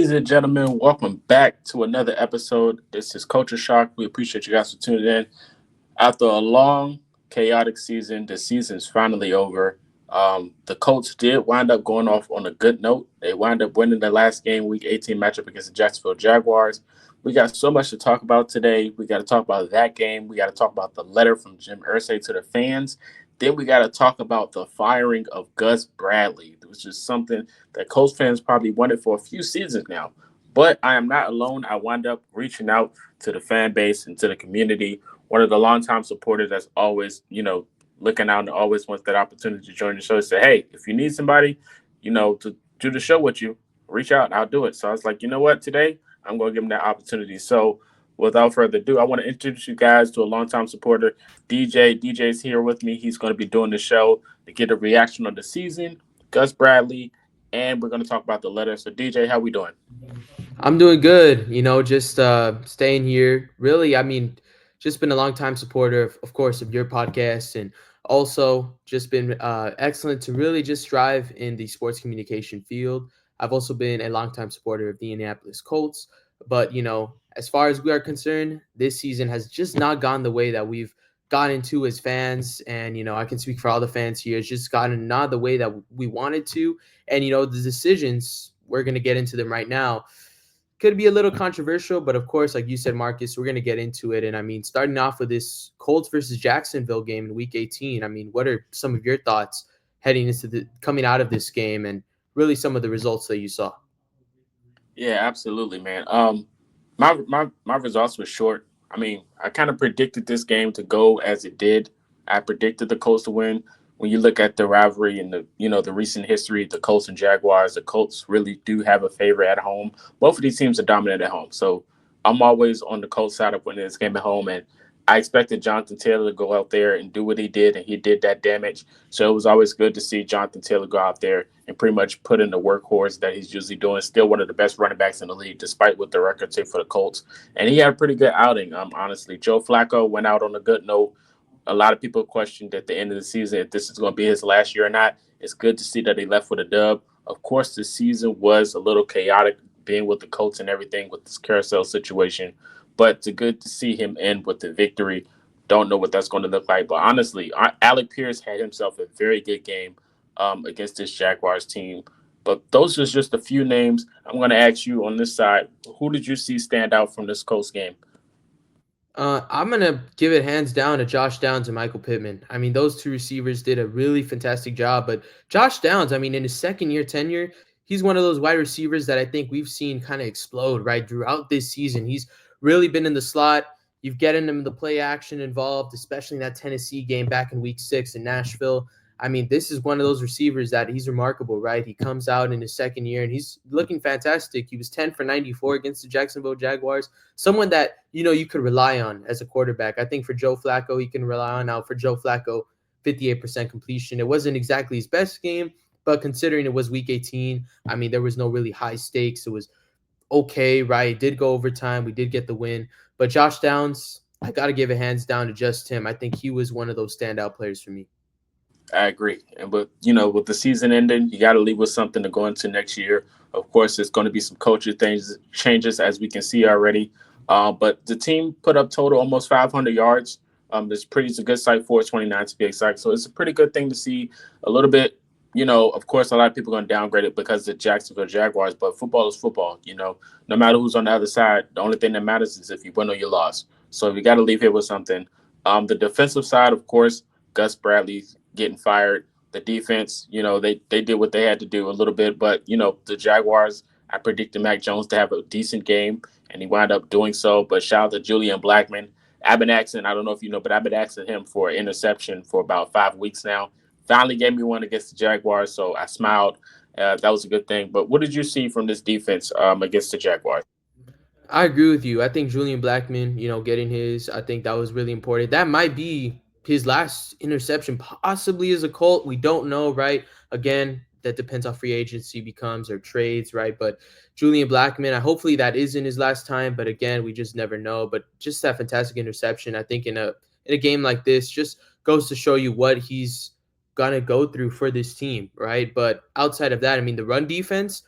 Ladies and gentlemen, welcome back to another episode. This is Culture Shock. We appreciate you guys for tuning in. After a long, chaotic season, the season's finally over. The Colts did wind up going off on a good note. They wind up winning the last game, Week 18 matchup against the Jacksonville Jaguars. We got so much to talk about today. We got to talk about that game. We got to talk about the letter from Jim Irsay to the fans. Then we got to talk about the firing of Gus Bradley, which is something that Colts fans probably wanted for a few seasons now. But I am not alone. I wound up reaching out to the fan base and to the community. One of the longtime supporters that's always, looking out and always wants that opportunity to join the show. Say, hey, if you need somebody, to do the show with you, reach out. I'll do it. So I was like, you know what? Today I'm going to give them that opportunity. So without further ado, I want to introduce you guys to a longtime supporter, DJ. DJ's here with me. He's going to be doing the show to get a reaction on the season, Gus Bradley, and we're going to talk about the letter. So DJ, how we doing? I'm doing good, just staying here. Really, just been a long time supporter, of course, of your podcast, and also just been excellent to really just strive in the sports communication field. I've also been a longtime supporter of the Indianapolis Colts, but as far as we are concerned, this season has just not gone the way that we've gotten to as fans, and I can speak for all the fans here. It's just gotten not the way that we wanted to, and the decisions we're gonna get into them right now could be a little controversial, but of course, like you said, Marcus, we're going to get into it. And starting off with this Colts versus Jacksonville game in Week 18, what are some of your thoughts heading into the coming out of this game and really some of the results that you saw? Yeah, absolutely, man. My results were short. I kind of predicted this game to go as it did. I predicted the Colts to win. When you look at the rivalry and the recent history, the Colts and Jaguars, the Colts really do have a favor at home. Both of these teams are dominant at home, so I'm always on the Colts side of winning this game at home. And I expected Jonathan Taylor to go out there and do what he did, and he did that damage. So it was always good to see Jonathan Taylor go out there and pretty much put in the workhorse that he's usually doing. Still one of the best running backs in the league, despite what the records say for the Colts. And he had a pretty good outing, honestly. Joe Flacco went out on a good note. A lot of people questioned at the end of the season if this is going to be his last year or not. It's good to see that he left with a dub. Of course, the season was a little chaotic, being with the Colts and everything with this carousel situation, but it's good to see him end with the victory. Don't know what that's going to look like, but honestly, Alec Pierce had himself a very good game against this Jaguars team. But those are just a few names. I'm going to ask you on this side, who did you see stand out from this Colts game? I'm gonna give it hands down to Josh Downs and Michael Pittman. Those two receivers did a really fantastic job. But Josh Downs, in his second year tenure, he's one of those wide receivers that I think we've seen kind of explode right throughout this season. He's really been in the slot. You've getting him the play action involved, especially in that Tennessee game back in Week 6 in Nashville. This is one of those receivers that he's remarkable, right? He comes out in his second year and he's looking fantastic. He was 10 for 94 against the Jacksonville Jaguars. Someone that, you could rely on as a quarterback. I think for Joe Flacco, he can rely on. Now, for Joe Flacco, 58% completion. It wasn't exactly his best game, but considering it was Week 18, there was no really high stakes. It was okay, right? It did go overtime. We did get the win. But Josh Downs, I got to give it hands down to just him. I think he was one of those standout players for me. I agree. And with the season ending, you got to leave with something to go into next year. Of course, there's going to be some culture things changes as we can see already. But the team put up total almost 500 yards. It's a good sight for 29 to be exact. So it's a pretty good thing to see. A little bit, of course, a lot of people are going to downgrade it because of the Jacksonville Jaguars. But football is football. No matter who's on the other side, the only thing that matters is if you win or you lost. So we got to leave here with something. The defensive side, of course, Gus Bradley getting fired. The defense, they did what they had to do a little bit, but the Jaguars, I predicted Mac Jones to have a decent game, and he wound up doing so. But shout out to Julian Blackman. I've been asking, I don't know if you know, but I've been asking him for an interception for about 5 weeks now. Finally gave me one against the Jaguars, so I smiled. That was a good thing. But what did you see from this defense against the Jaguars? I agree with you. I think Julian Blackman, getting his, I think that was really important. That might be his last interception, possibly as a Colt. We don't know, right? Again, that depends on free agency becomes or trades, right? But Julian Blackman, hopefully that isn't his last time. But again, we just never know. But just that fantastic interception, I think in a game like this, just goes to show you what he's gonna go through for this team, right? But outside of that, the run defense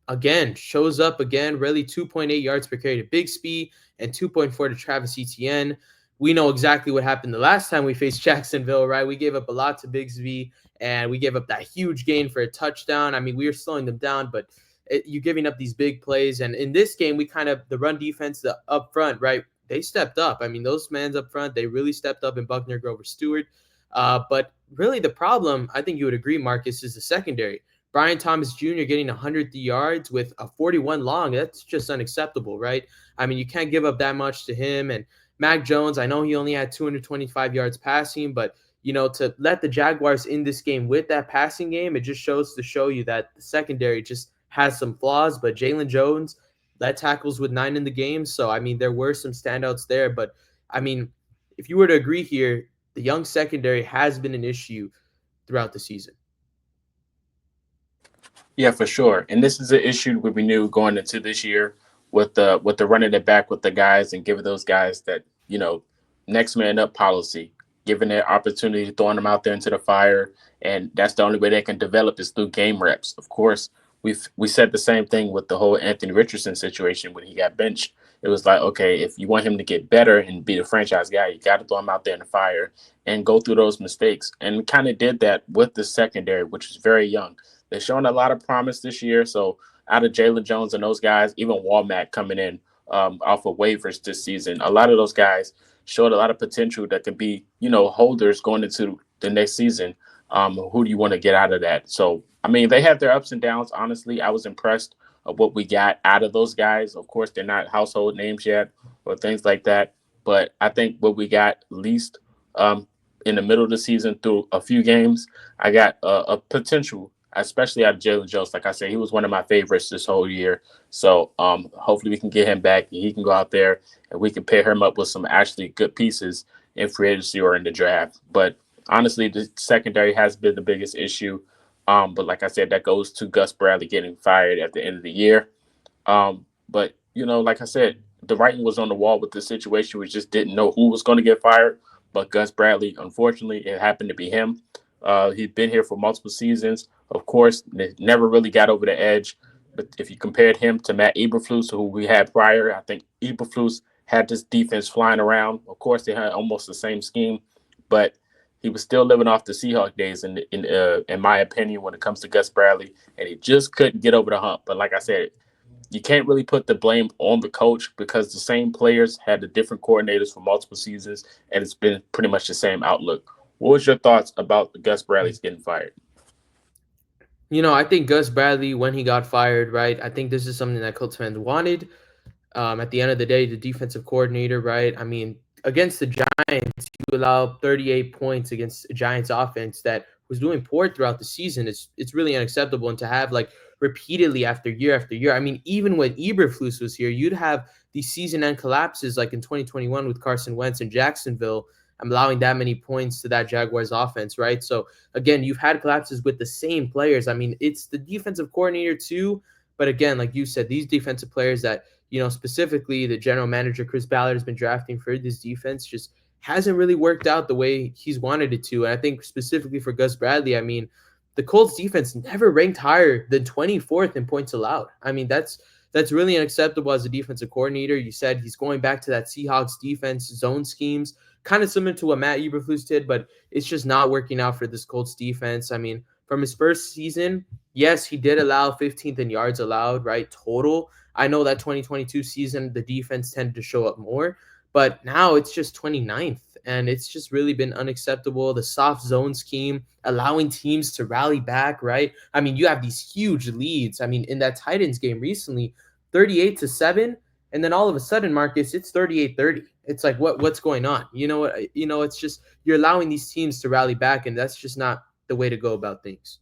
again, shows up again, really 2.8 yards per carry to Bigsby and 2.4 to Travis Etienne. We know exactly what happened the last time we faced Jacksonville, right? We gave up a lot to Bigsby and we gave up that huge gain for a touchdown. I mean, we were slowing them down, but you're giving up these big plays. And in this game, we kind of, the run defense, the up front, right? They stepped up. I mean, those mans up front, they really stepped up in Buckner, Grover, Stewart. But really, the problem, I think you would agree, Marcus, is the secondary. Brian Thomas Jr. getting 100 yards with a 41 long. That's just unacceptable, right? I mean, you can't give up that much to him. And Mac Jones, I know he only had 225 yards passing, but to let the Jaguars in this game with that passing game, it just shows to show you that the secondary just has some flaws. But Jalen Jones led tackles with 9 in the game. So, I mean, there were some standouts there. But, I mean, if you were to agree here, the young secondary has been an issue throughout the season. Yeah, for sure. And this is an issue we knew going into this year with the running it back with the guys and giving those guys that next man up policy, giving their opportunity, throwing them out there into the fire, and that's the only way they can develop is through game reps. Of course, we said the same thing with the whole Anthony Richardson situation when he got benched. It was like, okay, if you want him to get better and be the franchise guy, you got to throw him out there in the fire and go through those mistakes. And kind of did that with the secondary, which is very young. They're showing a lot of promise this year. So out of Jalen Jones and those guys, even Walmack coming in off of waivers this season, a lot of those guys showed a lot of potential that could be, holders going into the next season. Who do you want to get out of that? So, I mean, they have their ups and downs. Honestly, I was impressed of what we got out of those guys. Of course, they're not household names yet or things like that. But I think what we got, at least um, in the middle of the season through a few games, I got a potential, especially out of Jalen Jones. Like I said, he was one of my favorites this whole year. So hopefully we can get him back and he can go out there and we can pair him up with some actually good pieces in free agency or in the draft. But honestly, the secondary has been the biggest issue. But like I said, that goes to Gus Bradley getting fired at the end of the year. But like I said, the writing was on the wall with the situation. We just didn't know who was going to get fired. But Gus Bradley, unfortunately, it happened to be him. He'd been here for multiple seasons. Of course, never really got over the edge. But if you compared him to Matt Eberflus, who we had prior, I think Eberflus had this defense flying around. Of course, they had almost the same scheme, but he was still living off the Seahawk days, in my opinion, when it comes to Gus Bradley, and he just couldn't get over the hump. But like I said, you can't really put the blame on the coach because the same players had the different coordinators for multiple seasons, and it's been pretty much the same outlook. What was your thoughts about Gus Bradley's getting fired? I think Gus Bradley, when he got fired, right? I think this is something that Colts fans wanted. At the end of the day, the defensive coordinator, right? I mean, against the Giants, you allow 38 points against a Giants offense that was doing poor throughout the season. It's really unacceptable. And to have like repeatedly after year, I mean, even when Eberflus was here, you'd have these season end collapses like in 2021 with Carson Wentz in Jacksonville. I'm allowing that many points to that Jaguars offense, right? So again, you've had collapses with the same players. I mean, it's the defensive coordinator too. But again, like you said, these defensive players that specifically the general manager Chris Ballard has been drafting for this defense just hasn't really worked out the way he's wanted it to. And I think specifically for Gus Bradley, I mean, the Colts defense never ranked higher than 24th in points allowed. I mean, that's really unacceptable as a defensive coordinator. You said he's going back to that Seahawks defense zone schemes, kind of similar to what Matt Eberflus did, but it's just not working out for this Colts defense. I mean, from his first season, yes, he did allow 15th in yards allowed, right? Total. I know that 2022 season, the defense tended to show up more, but now it's just 29th. And it's just really been unacceptable. The soft zone scheme, allowing teams to rally back, right? I mean, you have these huge leads. I mean, in that Titans game recently, 38-7. And then all of a sudden, Marcus, it's 38-30. It's like, what's going on? You know what? It's just you're allowing these teams to rally back, and that's just not the way to go about things.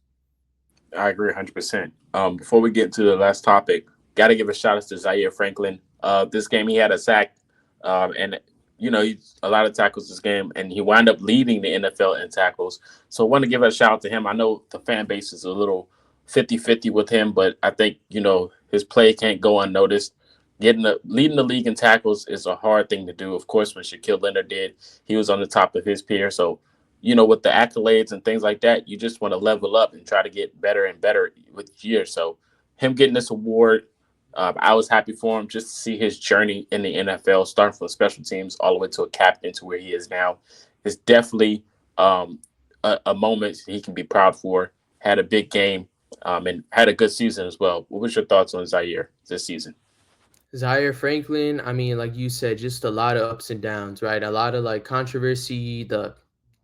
I agree 100%. Before we get to the last topic, got to give a shout out to Zaire Franklin. This game, he had a sack, and he's a lot of tackles this game, and he wound up leading the NFL in tackles. So I want to give a shout out to him. I know the fan base is a little 50-50 with him, but I think his play can't go unnoticed. Leading the league in tackles is a hard thing to do. Of course, when Shaquille Leonard did, he was on the top of his peer. So with the accolades and things like that, you just want to level up and try to get better and better with years. So him getting this award, I was happy for him just to see his journey in the NFL, starting from special teams all the way to a captain to where he is now. It's definitely um, a moment he can be proud for. Had a big game and had a good season as well. What was your thoughts on Zaire this season? Zaire Franklin, I mean, like you said, just a lot of ups and downs, right? A lot of like controversy, the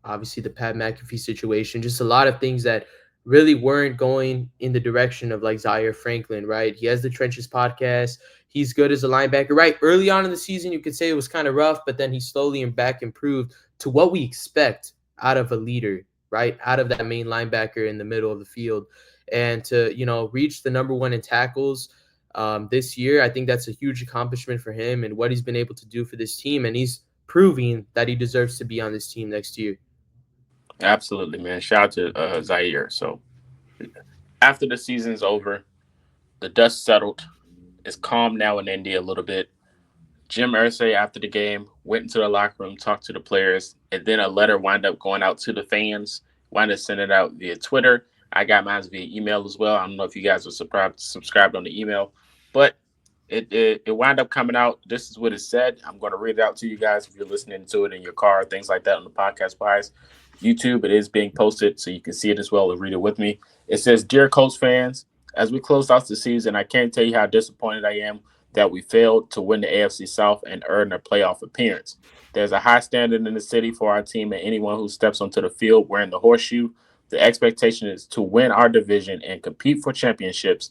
obviously the Pat McAfee situation, just a lot of things that really weren't going in the direction of like Zaire Franklin, right? He has the Trenches podcast. He's good as a linebacker, right? Early on in the season, you could say it was kind of rough, but then he slowly and back improved to what we expect out of a leader, right? Out of that main linebacker in the middle of the field. And to, reach the number one in tackles this year. I think that's a huge accomplishment for him and what he's been able to do for this team. And he's proving that he deserves to be on this team next year. Absolutely, man. Shout out to Zaire. So after the season's over, the dust settled. It's calm now in India a little bit. Jim Irsay, after the game, went into the locker room, talked to the players, and then a letter wound up going out to the fans. Wound up sending it out via Twitter. I got mine via email as well. I don't know if you guys were subscribed on the email, but it wound up coming out. This is what it said. I'm going to read it out to you guys if you're listening to it in your car, things like that on the podcast wise. YouTube, it is being posted, so you can see it as well and read it with me. It says, "Dear Colts fans, as we close out the season, I can't tell you how disappointed I am that we failed to win the AFC South and earn a playoff appearance. There's a high standard in the city for our team and anyone who steps onto the field wearing the horseshoe. The expectation is to win our division and compete for championships.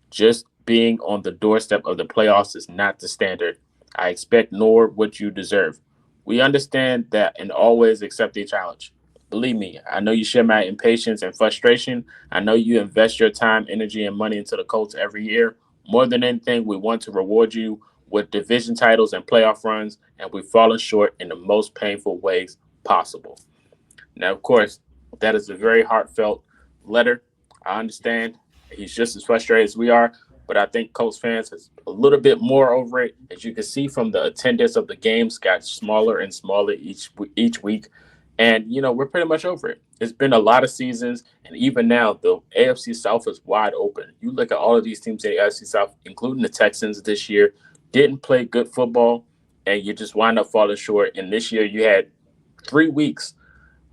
Just being on the doorstep of the playoffs is not the standard. I expect nor what you deserve. We understand that and always accept the challenge. Believe me, I know you share my impatience and frustration. I know you invest your time, energy, and money into the Colts every year. More than anything, we want to reward you with division titles and playoff runs, and we've fallen short in the most painful ways possible." Now, of course, that is a very heartfelt letter. I understand he's just as frustrated as we are, but I think Colts fans is a little bit more over it. As you can see from the attendance of the games, got smaller and smaller each week, and we're pretty much over it. It's been a lot of seasons, and even now the AFC South is wide open. You look at all of these teams in the AFC South, including the Texans this year, didn't play good football, and you just wind up falling short. And this year you had 3 weeks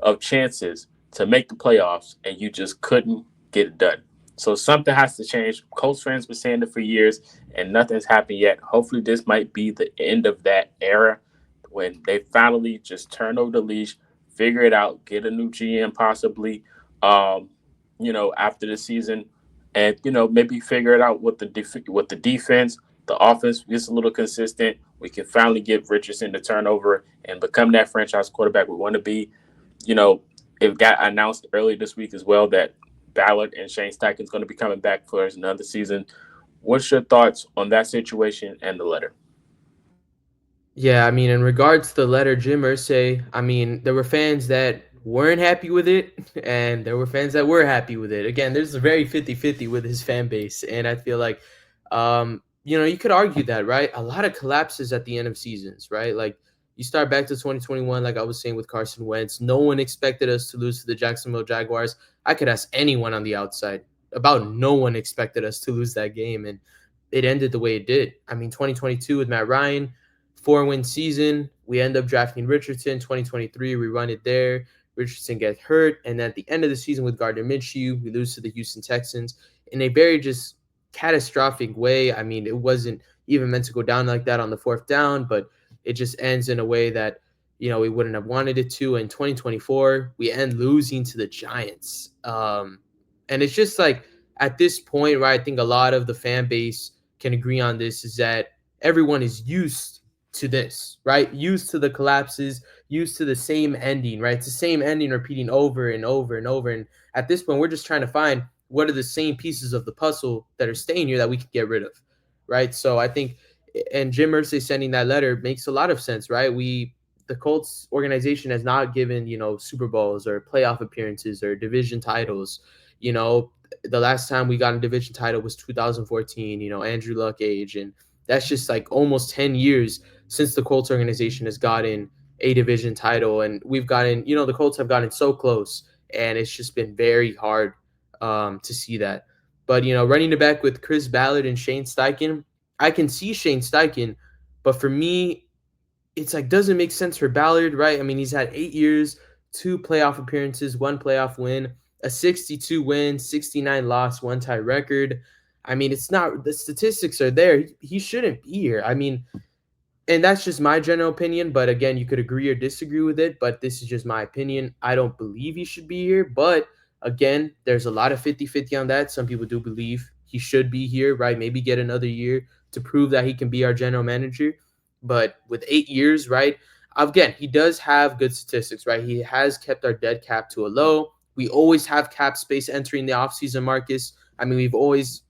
of chances to make the playoffs, and you just couldn't get it done. So something has to change. Colts fans been saying it for years, and nothing's happened yet. Hopefully, this might be the end of that era when they finally just turn over the leash, figure it out, get a new GM possibly, after the season, and maybe figure it out with with the defense. The offense gets a little consistent. We can finally get Richardson to turn over and become that franchise quarterback we want to be. you know, it got announced earlier this week as well that Ballard and Shane Steichen's going to be coming back for another season. What's your thoughts on that situation and the letter? Yeah, I mean, in regards to the letter, Jim Irsay, I mean, there were fans that weren't happy with it, and there were fans that were happy with it. Again, there's a very 50-50 with his fan base, and I feel like, you could argue that, right? A lot of collapses at the end of seasons, right? Like, you start back to 2021, like I was saying with Carson Wentz, no one expected us to lose to the Jacksonville Jaguars. I could ask anyone on the outside about no one expected us to lose that game, and it ended the way it did. I mean, 2022 with Matt Ryan, 4-win season. We end up drafting Richardson. 2023, we run it there. Richardson gets hurt. And at the end of the season with Gardner Minshew, we lose to the Houston Texans in a very just catastrophic way. I mean, it wasn't even meant to go down like that on the fourth down, but it just ends in a way that, we wouldn't have wanted it to. In 2024, we end losing to the Giants. And it's just like at this point, right, I think a lot of the fan base can agree on this is that everyone is used to this, right? Used to the collapses, used to the same ending, right? It's the same ending repeating over and over and over. And at this point, we're just trying to find what are the same pieces of the puzzle that are staying here that we could get rid of, right? So I think, and Jim Irsay sending that letter makes a lot of sense, right? The Colts organization has not given, Super Bowls or playoff appearances or division titles. You know, the last time we got a division title was 2014, Andrew Luck age. And that's just like almost 10 years since the Colts organization has gotten a division title. And we've gotten, the Colts have gotten so close, and it's just been very hard to see that. But running it back with Chris Ballard and Shane Steichen, I can see Shane Steichen, but for me, it's like doesn't make sense for Ballard, right? I mean, he's had 8 years, two playoff appearances, one playoff win, a 62 win, 69 loss, one tie record. I mean, it's not the statistics are there. He shouldn't be here. I mean, and that's just my general opinion, but again, you could agree or disagree with it, but this is just my opinion. I don't believe he should be here, but again, there's a lot of 50-50 on that. Some people do believe he should be here, right? Maybe get another year to prove that he can be our general manager. But with 8 years, right? Again, he does have good statistics, right? He has kept our dead cap to a low. We always have cap space entering the offseason, Marcus. I mean,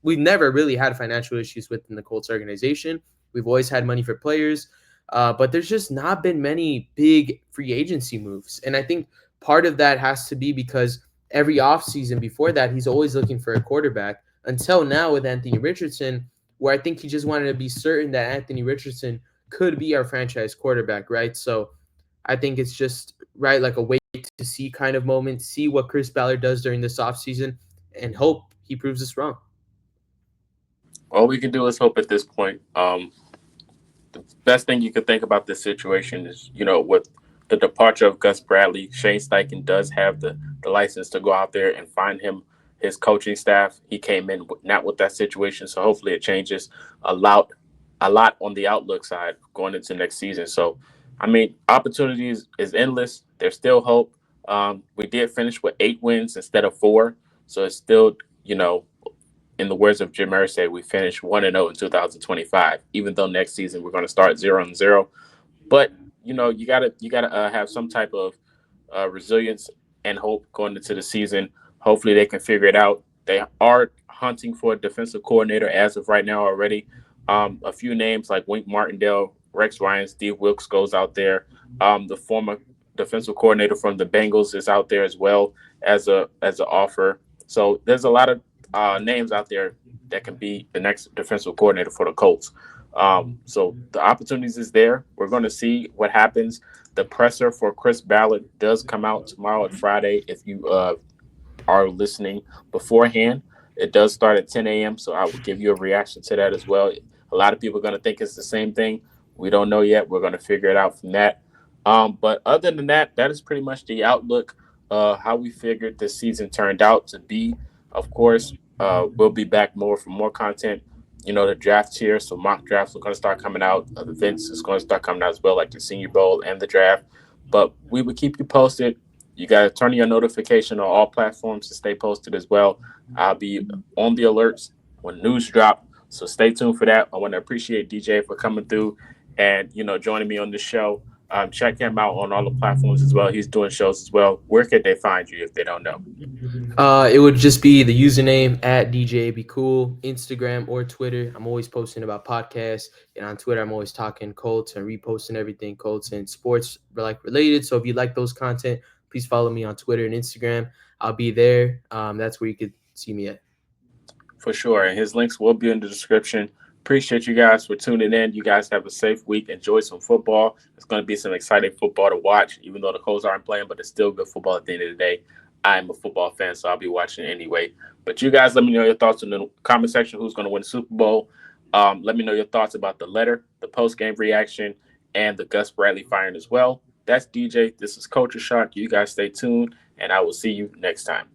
we've never really had financial issues within the Colts organization. We've always had money for players, but there's just not been many big free agency moves. And I think part of that has to be because every offseason before that, he's always looking for a quarterback until now with Anthony Richardson, where I think he just wanted to be certain that Anthony Richardson could be our franchise quarterback, right? So I think it's just, right, like a wait to see kind of moment, see what Chris Ballard does during this offseason, and hope he proves us wrong. All we can do is hope at this point. The best thing you could think about this situation is, with the departure of Gus Bradley, Shane Steichen does have the license to go out there and find him his coaching staff. He came in not with that situation, so hopefully it changes a lot, a lot on the outlook side going into next season. So, I mean, opportunities is endless. There's still hope. We did finish with 8 wins instead of 4, so it's still, in the words of Jim Irsay, we finished 1-0 in 2025. Even though next season we're going to start 0-0, but you gotta have some type of resilience and hope going into the season. Hopefully they can figure it out. They are hunting for a defensive coordinator as of right now already. A few names like Wink Martindale, Rex Ryan, Steve Wilkes goes out there. The former defensive coordinator from the Bengals is out there as well as an offer. So there's a lot of names out there that can be the next defensive coordinator for the Colts. So the opportunities is there. We're going to see what happens. The presser for Chris Ballard does come out tomorrow at Friday. If you are listening beforehand, it does start at 10 a.m. So I will give you a reaction to that as well. A lot of people are going to think it's the same thing. We don't know yet. We're going to figure it out from that. But other than that, that is pretty much the outlook, how we figured this season turned out to be. Of course, we'll be back more for more content. The draft here, so mock drafts are going to start coming out. The events is going to start coming out as well, like the Senior Bowl and the draft. But we will keep you posted. You got to turn your notification on all platforms to stay posted as well. I'll be on the alerts when news drop. So stay tuned for that. I want to appreciate DJ for coming through and joining me on the show. Check him out on all the platforms as well. He's doing shows as well. Where could they find you if they don't know? It would just be the username at DJ Be Cool, Instagram or Twitter. I'm always posting about podcasts, and on Twitter, I'm always talking Colts and reposting everything Colts and sports like related. So if you like those content, please follow me on Twitter and Instagram. I'll be there. That's where you could see me at. For sure. And his links will be in the description. Appreciate you guys for tuning in. You guys have a safe week. Enjoy some football. It's going to be some exciting football to watch, even though the Colts aren't playing, but it's still good football at the end of the day. I'm a football fan, so I'll be watching anyway. But you guys let me know your thoughts in the comment section. Who's going to win the Super Bowl? Let me know your thoughts about the letter, the post-game reaction, and the Gus Bradley firing as well. That's DJ. This is Culture Shock. You guys stay tuned, and I will see you next time.